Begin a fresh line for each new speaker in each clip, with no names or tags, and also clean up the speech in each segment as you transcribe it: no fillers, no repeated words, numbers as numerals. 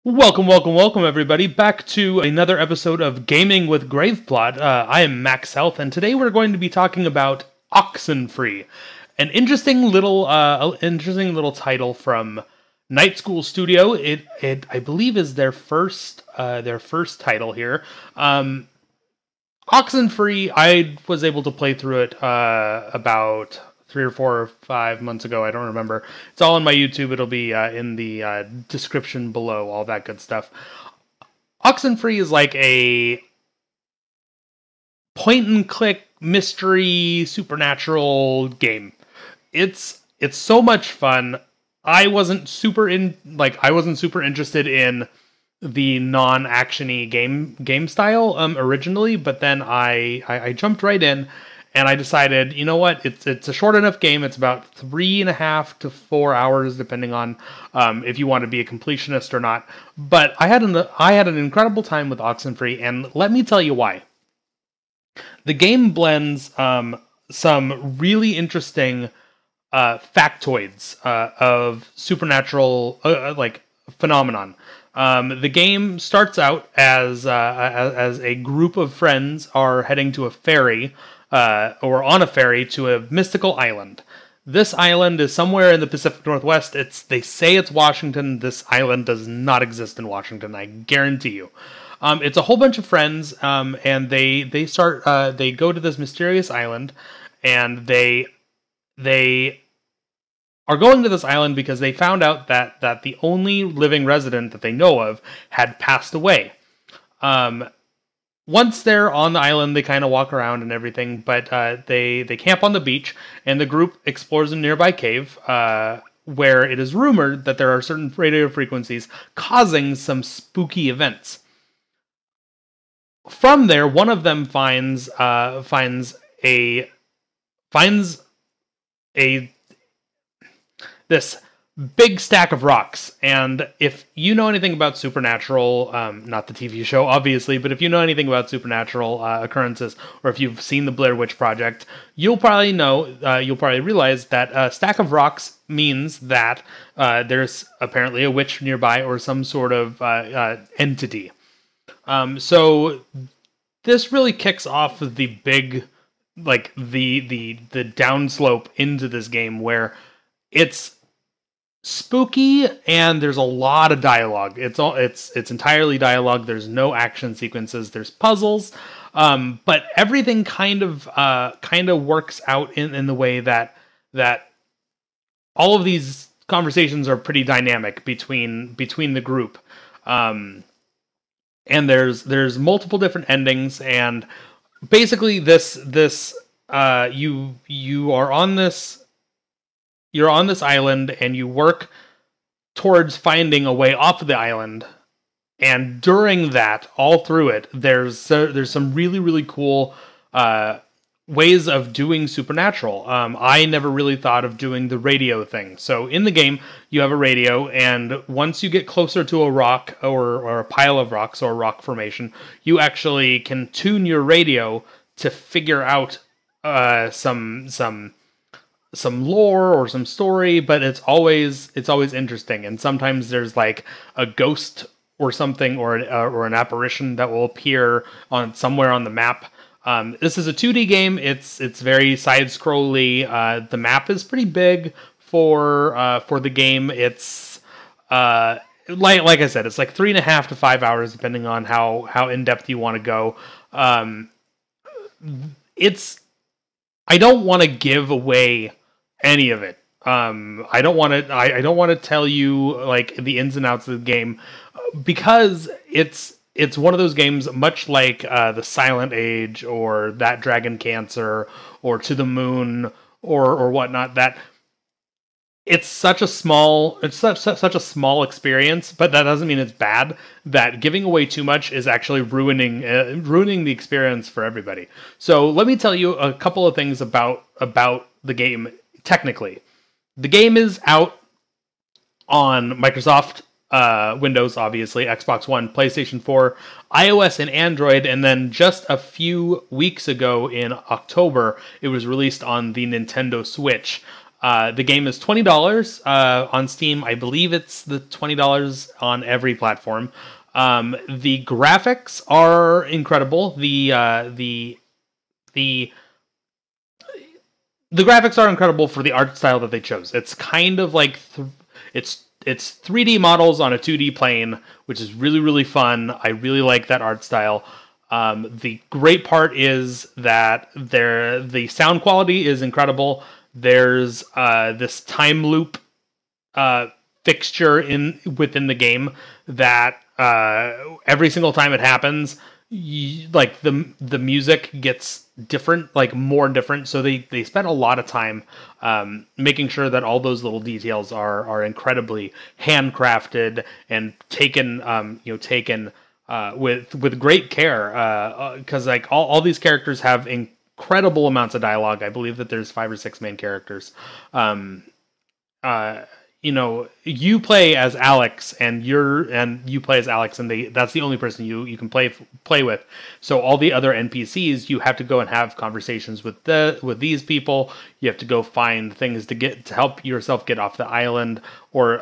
Welcome, everybody, back to another episode of Gaming with Graveplot. I am Max Health, and today we're going to be talking about Oxenfree, an interesting little title from Night School Studio. It I believe is their first title here. Oxenfree, I was able to play through it about 3 or 4 or 5 months ago. I don't remember. It's all on my YouTube. It'll be in the description below, all that good stuff. Oxenfree is like a point and click mystery supernatural game. It's so much fun. I wasn't super interested in the non-actiony game style originally, but then I jumped right in, and I decided, you know what, it's a short enough game. It's about 3.5 to 4 hours, depending on if you want to be a completionist or not. But I had an incredible time with Oxenfree, and let me tell you why. The game blends some really interesting factoids of supernatural like phenomenon. The game starts out as a group of friends are heading to a ferry, or on a ferry to a mystical island. This island is somewhere in the Pacific Northwest. They say it's Washington. This island does not exist in Washington, I guarantee you. It's a whole bunch of friends, and they go to this mysterious island, and they are going to this island because they found out that the only living resident that they know of had passed away. Once they're on the island, they kind of walk around and everything, but they camp on the beach, and the group explores a nearby cave, where it is rumored that there are certain radio frequencies causing some spooky events. From there, one of them finds a this big stack of rocks. And if you know anything about supernatural, not the TV show, obviously, but if you know anything about supernatural occurrences, or if you've seen the Blair Witch Project, you'll probably realize that a stack of rocks means that there's apparently a witch nearby, or some sort of entity. So this really kicks off the big, like the downslope into this game, where it's spooky and there's a lot of dialogue. It's entirely dialogue. There's no action sequences. There's puzzles, but everything kind of works out in the way that all of these conversations are pretty dynamic between the group. And there's multiple different endings, and basically you're on this island, and you work towards finding a way off the island. And during that, all through it, there's some really, really cool ways of doing supernatural. I never really thought of doing the radio thing. So in the game, you have a radio, and once you get closer to a rock, or a pile of rocks, or a rock formation, you actually can tune your radio to figure out some lore or some story. But it's always interesting. And sometimes there's like a ghost or something, or an apparition that will appear on somewhere on the map. This is a 2D game. It's very side-scrolly. The map is pretty big for the game. It's like I said, it's like 3.5 to 5 hours, depending on how in depth you want to go. I don't want to give away any of it. I don't want to tell you like the ins and outs of the game, because it's one of those games, much like the Silent Age, or That Dragon Cancer, or To the Moon, or whatnot, that it's such a small experience, but that doesn't mean it's bad. That giving away too much is actually ruining the experience for everybody. So let me tell you a couple of things about the game. Technically, the game is out on Microsoft Windows, obviously, Xbox One, PlayStation 4, iOS, and Android, and then just a few weeks ago in October, it was released on the Nintendo Switch. The game is $20 on Steam. I believe it's the $20 on every platform. The graphics are incredible. The graphics are incredible for the art style that they chose. It's kind of like it's 3D models on a 2D plane, which is really, really fun. I really like that art style. The great part is that the sound quality is incredible. There's this time loop fixture within the game that every single time it happens, like the music gets different, like more different. So they spent a lot of time making sure that all those little details are incredibly handcrafted and taken with great care, because like all these characters have incredible amounts of dialogue. I believe that there's 5 or 6 main characters. You play as Alex, and you play as Alex, and that's the only person you can play with. So all the other NPCs, you have to go and have conversations with these people. You have to go find things to help yourself get off the island, or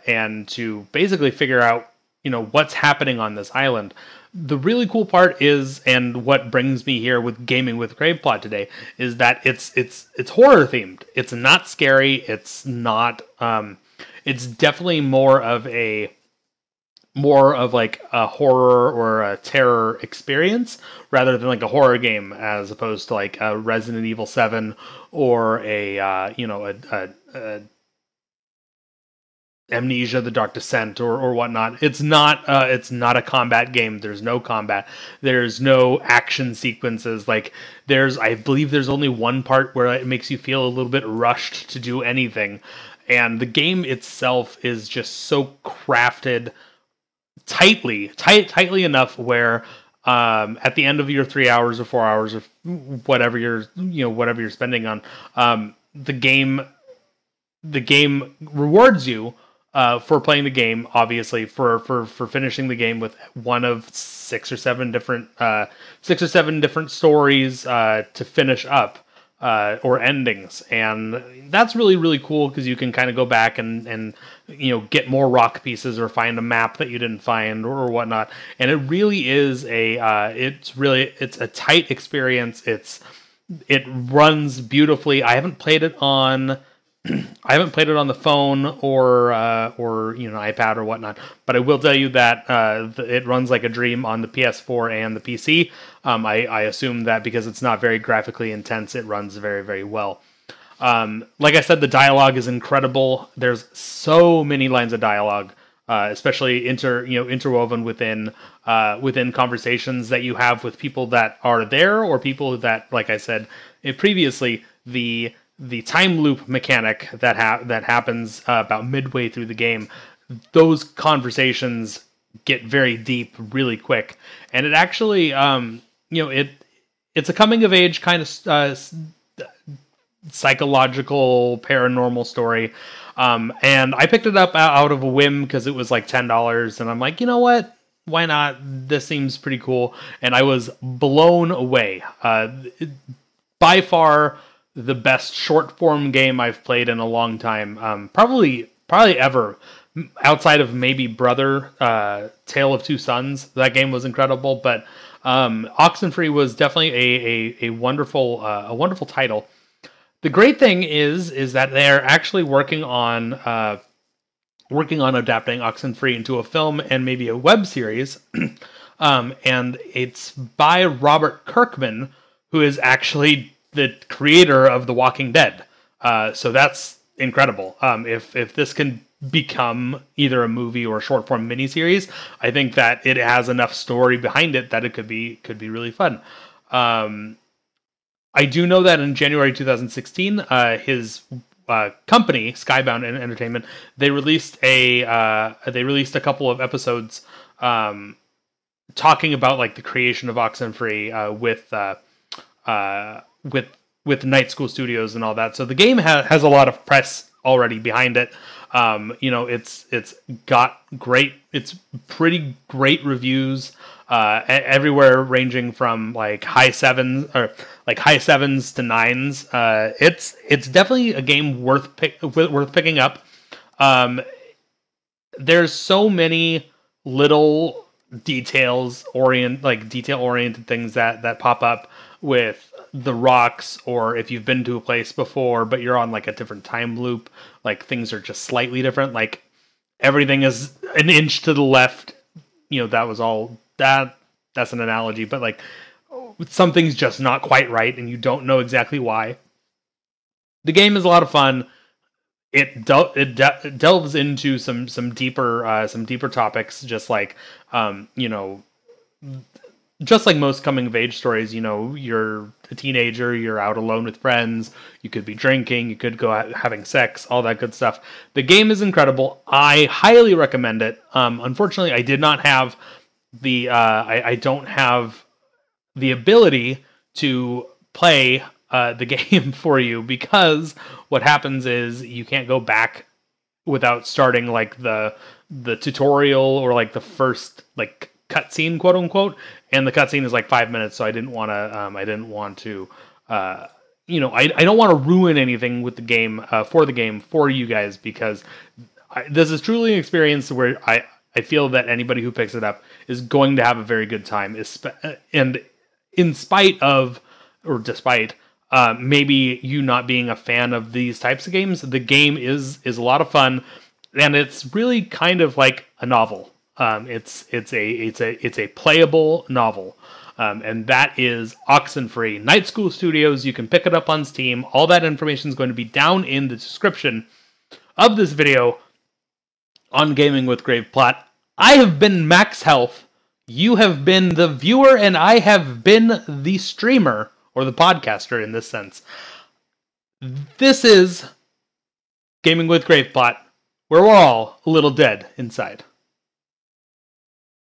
and to basically figure out what's happening on this island. The really cool part is, and what brings me here with Gaming with Graveplot today, is that it's horror themed. It's not scary. It's not. It's definitely more of like a horror or a terror experience rather than like a horror game, as opposed to like a Resident Evil 7 or a Amnesia: The Dark Descent or whatnot. It's not a combat game. There's no combat. There's no action sequences. Like I believe there's only one part where it makes you feel a little bit rushed to do anything. And the game itself is just so crafted tightly enough where at the end of your 3 hours or 4 hours or whatever you're spending on, the game rewards you for playing the game, obviously, for finishing the game with one of 6 or 7 different stories to finish up, or endings. And that's really, really cool, because you can kind of go back and get more rock pieces or find a map that you didn't find or whatnot. And it really is it's a tight experience. It runs beautifully. I haven't played it on the phone or iPad or whatnot, but I will tell you that it runs like a dream on the PS4 and the PC. I assume that because it's not very graphically intense, it runs very, very well. Like I said, the dialogue is incredible. There's so many lines of dialogue, especially interwoven within conversations that you have with people that are there, or people that, like I said previously, the time loop mechanic that happens about midway through the game. Those conversations get very deep really quick, and it actually it's a coming of age kind of psychological paranormal story, and I picked it up out of a whim because it was like $10, and I'm like, you know what, why not? This seems pretty cool, and I was blown away. By far the best short form game I've played in a long time. Probably ever, outside of maybe Brother, Tale of Two Sons. That game was incredible, but Oxenfree was definitely a wonderful title. The great thing is that they're actually working on adapting Oxenfree into a film and maybe a web series, and it's by Robert Kirkman, who is actually the creator of The Walking Dead. So that's incredible. If this can become either a movie or a short form miniseries, I think that it has enough story behind it that it could be really fun. I do know that in January 2016, his company, Skybound Entertainment, they released a couple of episodes talking about like the creation of Oxenfree with Night School Studios and all that. So the game has a lot of press already behind it. It's got pretty great reviews, everywhere ranging from like high 7s or like high 7s to 9s. It's definitely a game worth picking up. There's so many little detail oriented things that pop up with the rocks, or if you've been to a place before but you're on like a different time loop, like things are just slightly different. Like everything is an inch to the left. That was all that's an analogy, but like something's just not quite right and you don't know exactly why. The game is a lot of fun. It delves into some deeper topics, just like just like most coming of age stories. You're a teenager, you're out alone with friends, you could be drinking, you could go out having sex, all that good stuff. The game is incredible. I highly recommend it. Unfortunately, I did not have I don't have the ability to play the game for you, because what happens is you can't go back without starting like the tutorial, or like the first like cutscene, quote unquote, and the cutscene is like 5 minutes, so I didn't want to I don't want to ruin anything with the game for you guys, because this is truly an experience where I feel that anybody who picks it up is going to have a very good time, and in spite of, or despite, maybe you not being a fan of these types of games, the game is a lot of fun, and it's really kind of like a novel. It's a playable novel, and that is Oxenfree, Night School Studios. You can pick it up on Steam. All that information is going to be down in the description of this video on Gaming with Grave Plot. I have been Max Health. You have been the viewer, and I have been the streamer, or the podcaster in this sense. This is Gaming with Grave Plot, where we're all a little dead inside.